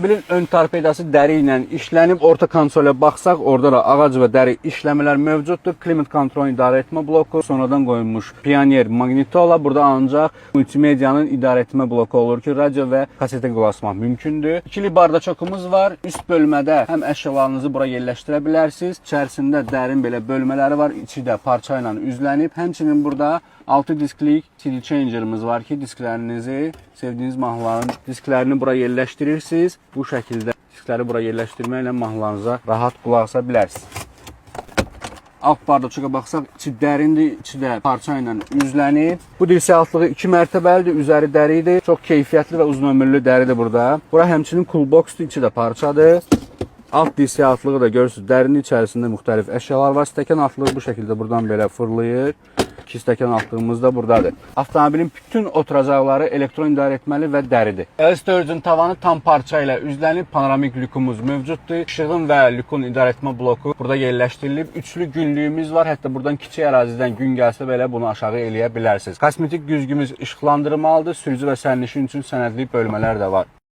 Avtomobilin ön torpedası dəri ilə işlənib. Orta konsolə baxsaq, orada da ağac və dəri işləmələr mövcuddur. Klimat kontrolunu idarə etmə bloku, sonradan qoyulmuş Pioneer magnitola. Burada ancaq multimedianın idarə etmə bloku olur ki, radio və kasete qulaq asmaq mümkündür. İkili bardaçokumuz var. Üst bölmədə həm əşyalarınızı bura yerləşdirə bilərsiniz. İçərisində dərin belə bölmələri var. İçi də parça ilə üzlənib. Həmçinin burada 6 disklik CD changer'ımız var ki, disklərinizi, sevdiyiniz mahnıların disklərini bura yerləşdirirsiniz. Bu şəkildə diskləri bura yerləşdirməklə mahnılarınıza rahat qulaq asa bilərsiniz. Alt bardaçoka baxsaq, içi dərindir, içi də parça ilə üzlənib. Bu dirsək altlığı 2 mərtəbəlidir, üzəri dəridir. Çox keyfiyyətli və uzun ömürlü dəridir burada. Bura həmçinin cool boxdur, içi də parçadır. Alt dirsək altlığı da görürsünüz, dərinin içərisində müxtəlif əşyalar var. Stəkan altlığı bu şəkildə buradan belə fırlayır. 2 stəkan altlığımız da buradadır. Avtomobilin bütün oturacaqları elektron idarə etməli və dəridir. LS4-cün tavanı tam parça ilə üzlənib, panoramik lükumuz mövcuddur. İşığın və lükun idarə etmə bloku burada yerləşdirilib. Üçlü günlüyümüz var. Hətta buradan kiçik ərazidən gün gəlsə belə bunu aşağı eləyə bilərsiniz. Kosmetik güzgümüz işıqlandırmalıdır. Sürücü və sərnişin üçün sənədli bölmələr də var.